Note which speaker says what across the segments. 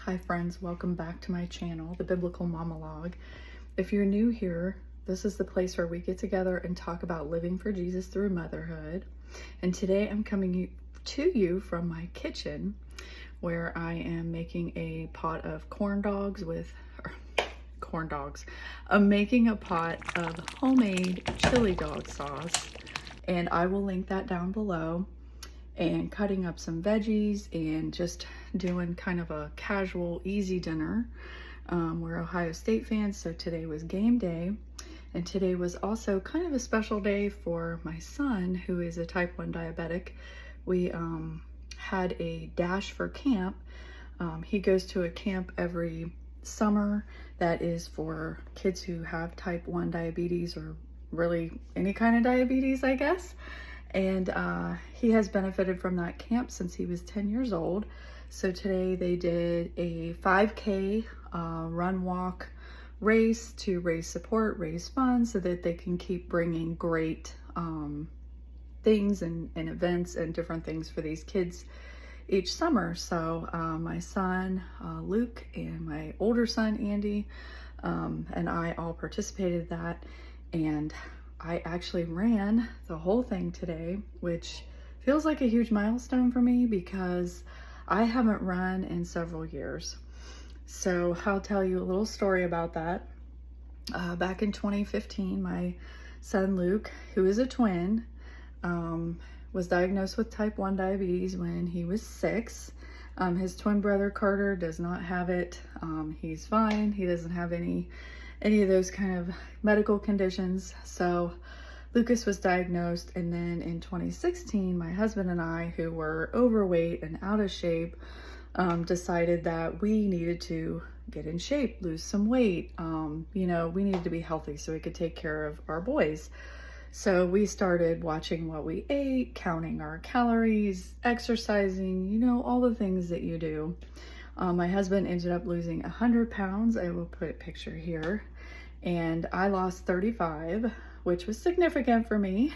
Speaker 1: Hi friends, welcome back to my channel, The Biblical Momalog. If you're new here, this is the place where we get together and talk about living for Jesus through motherhood. And today I'm coming to you from my kitchen where I am making a pot of corn dogs. I'm making a pot of homemade chili dog sauce, and I will link that down below. And cutting up some veggies and just doing kind of a casual, easy dinner. We're Ohio State fans, so today was game day. And today was also kind of a special day for my son, who is a type 1 diabetic. We had a dash for camp. He goes to a camp every summer that is for kids who have type 1 diabetes, or really any kind of diabetes, I guess. And he has benefited from that camp since he was 10 years old. So today they did a 5K run walk race to raise support, raise funds, so that they can keep bringing great things and events and different things for these kids each summer. So my son Luke and my older son Andy and I all participated in that, and I actually ran the whole thing today, which feels like a huge milestone for me because I haven't run in several years. So I'll tell you a little story about that. Back in 2015, my son Luke, who is a twin, was diagnosed with type 1 diabetes when he was 6. His twin brother Carter does not have it. He's fine. He doesn't have any of those kind of medical conditions. So Lucas was diagnosed, and then in 2016, my husband and I, who were overweight and out of shape, decided that we needed to get in shape, lose some weight. We needed to be healthy so we could take care of our boys. So we started watching what we ate, counting our calories, exercising, all the things that you do. My husband ended up losing 100 pounds. I will put a picture here. And I lost 35, which was significant for me.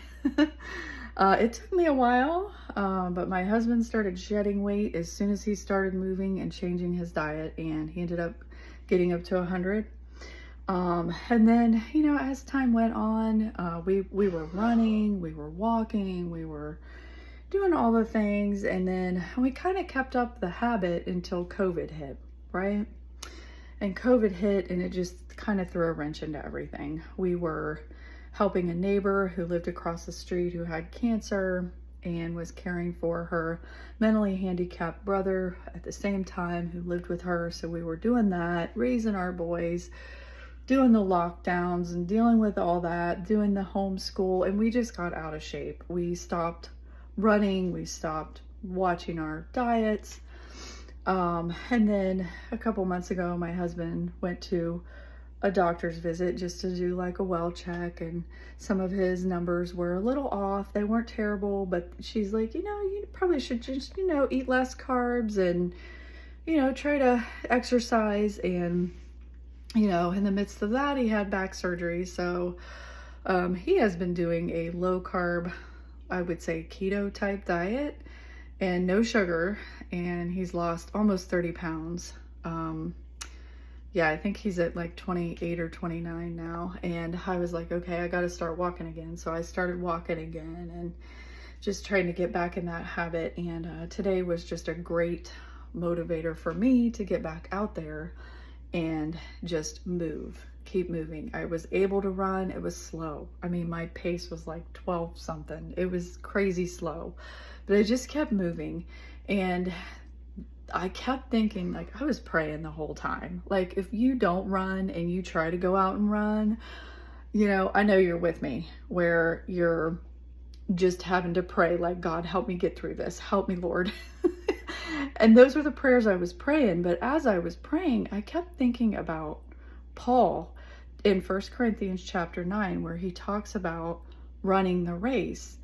Speaker 1: It took me a while, but my husband started shedding weight as soon as he started moving and changing his diet, and he ended up getting up to 100. And then, as time went on, we were running, we were walking, we were doing all the things, and then we kind of kept up the habit until COVID hit, right? And COVID hit, and it just kind of threw a wrench into everything. We were helping a neighbor who lived across the street who had cancer and was caring for her mentally handicapped brother at the same time, who lived with her. So we were doing that, raising our boys, doing the lockdowns and dealing with all that, doing the homeschool, and we just got out of shape. We stopped running, we stopped watching our diets. And then a couple months ago, my husband went to a doctor's visit just to do like a well check, and some of his numbers were a little off. They weren't terrible, but she's like, you probably should just, eat less carbs and, try to exercise. And, in the midst of that, he had back surgery. So, he has been doing a low carb, I would say keto type diet, and no sugar, and he's lost almost 30 pounds. I think he's at like 28 or 29 now, and I was like, okay, I got to start walking again. So I started walking again and just trying to get back in that habit, and today was just a great motivator for me to get back out there and just keep moving. I was able to run. It was slow. I mean, my pace was like 12 something. It was crazy slow, but I just kept moving. And I kept thinking, like, I was praying the whole time. Like, if you don't run and you try to go out and run, I know you're with me, where you're just having to pray, like, God, help me get through this. Help me, Lord. And those were the prayers I was praying. But as I was praying, I kept thinking about Paul in 1 Corinthians chapter 9, where he talks about running the race.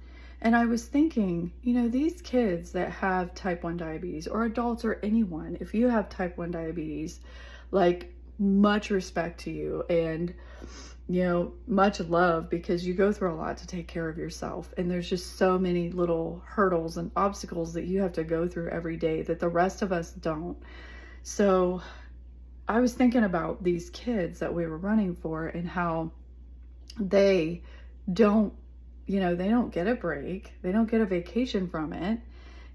Speaker 1: And I was thinking, these kids that have type 1 diabetes, or adults, or anyone, if you have type 1 diabetes, like, much respect to you, and, much love, because you go through a lot to take care of yourself. And there's just so many little hurdles and obstacles that you have to go through every day that the rest of us don't. So I was thinking about these kids that we were running for and how they don't, they don't get a break. They don't get a vacation from it.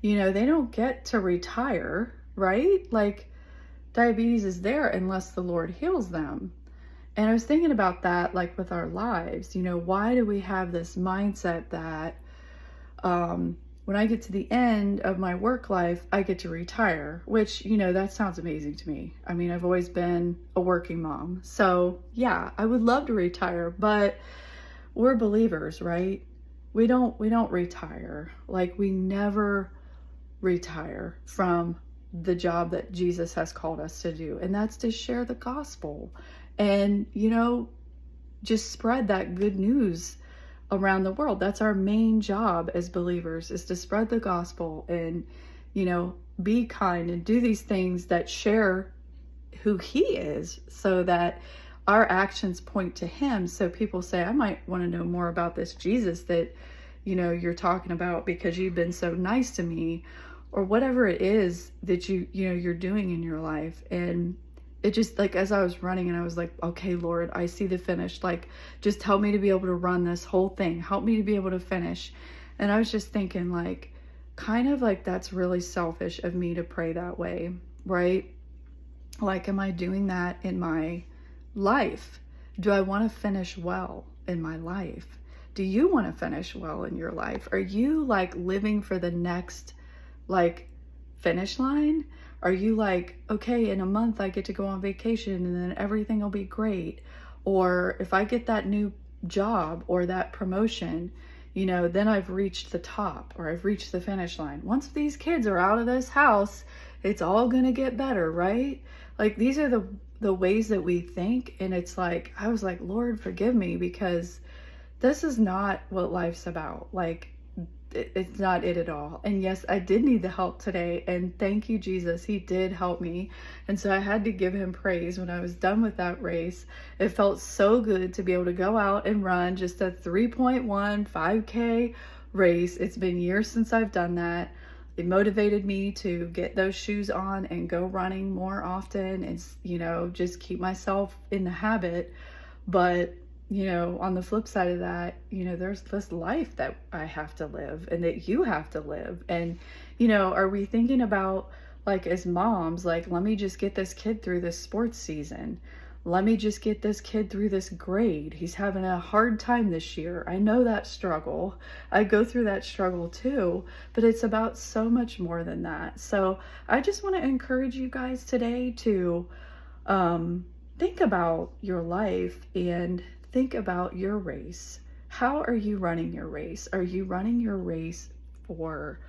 Speaker 1: They don't get to retire, right? Like, diabetes is there unless the Lord heals them. And I was thinking about that, like with our lives, why do we have this mindset that when I get to the end of my work life, I get to retire, which, that sounds amazing to me. I mean, I've always been a working mom. So yeah, I would love to retire, but we're believers, right? We don't retire. Like, we never retire from the job that Jesus has called us to do. And that's to share the gospel and, just spread that good news around the world. That's our main job as believers, is to spread the gospel and, be kind and do these things that share who he is, so that our actions point to him. So people say, I might want to know more about this Jesus that, you're talking about because you've been so nice to me, or whatever it is that you're doing in your life. And it just, like, as I was running, and I was like, okay, Lord, I see the finish. Like, just help me to be able to run this whole thing. Help me to be able to finish. And I was just thinking, like, kind of like, that's really selfish of me to pray that way, right? Like, am I doing that in my life? Do I want to finish well in my life? Do you want to finish well in your life? Are you like living for the next, like, finish line? Are you like, okay, in a month I get to go on vacation and then everything will be great? Or if I get that new job or that promotion, then I've reached the top, or I've reached the finish line. Once these kids are out of this house, it's all gonna get better, right? Like, these are the ways that we think. And it's like, I was like, Lord, forgive me, because this is not what life's about. Like, it's not it at all. And yes, I did need the help today, and thank you, Jesus, he did help me. And so I had to give him praise when I was done with that race. It felt so good to be able to go out and run just a 3.1 5K race. It's been years since I've done that. It motivated me to get those shoes on and go running more often, and just keep myself in the habit. But on the flip side of that, there's this life that I have to live and that you have to live. And, are we thinking about, like, as moms, like, let me just get this kid through this sports season. Let me just get this kid through this grade. He's having a hard time this year. I know that struggle. I go through that struggle too, but it's about so much more than that. So I just want to encourage you guys today to think about your life and think about your race. How are you running your race? Are you running your race for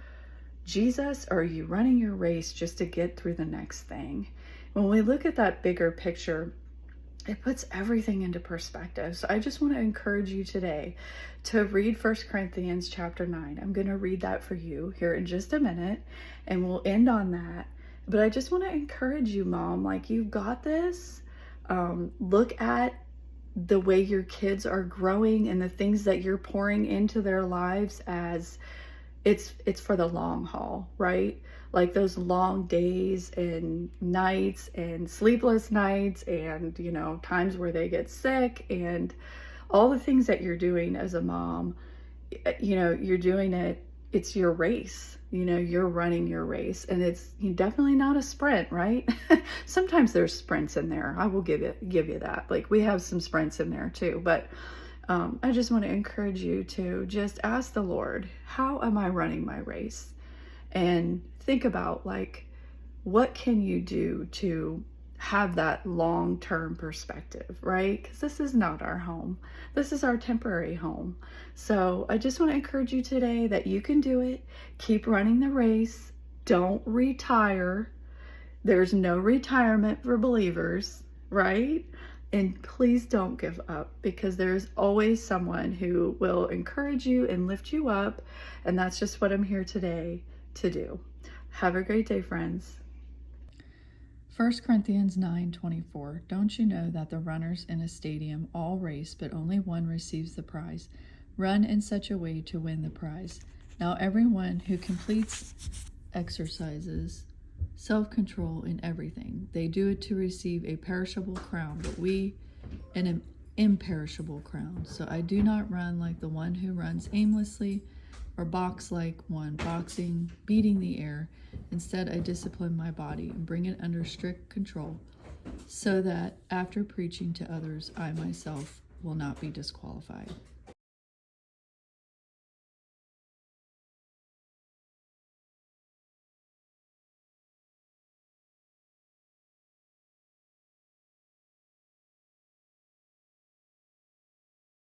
Speaker 1: Jesus, or are you running your race just to get through the next thing? When we look at that bigger picture, it puts everything into perspective. So I just want to encourage you today to read 1 Corinthians chapter 9. I'm going to read that for you here in just a minute, and we'll end on that. But I just want to encourage you, Mom, like, you've got this. Look at the way your kids are growing and the things that you're pouring into their lives, as it's for the long haul, right? Like, those long days and nights and sleepless nights and, times where they get sick, and all the things that you're doing as a mom, you're doing it. It's your race, you're running your race, and it's definitely not a sprint, right? Sometimes there's sprints in there. I will give you that. Like, we have some sprints in there too, but I just want to encourage you to just ask the Lord, how am I running my race? And think about, like, what can you do to have that long-term perspective, right? Because this is not our home. This is our temporary home. So I just want to encourage you today that you can do it. Keep running the race. Don't retire. There's no retirement for believers, right? And please don't give up, because there's always someone who will encourage you and lift you up. And that's just what I'm here today to do. Have a great day, friends. 1 Corinthians 9:24. Don't you know that the runners in a stadium all race, but only one receives the prize? Run in such a way to win the prize. Now everyone who completes exercises self-control in everything. They do it to receive a perishable crown, but we an imperishable crown. So I do not run like the one who runs aimlessly, or box like one boxing, beating the air. Instead, I discipline my body and bring it under strict control, so that after preaching to others, I myself will not be disqualified.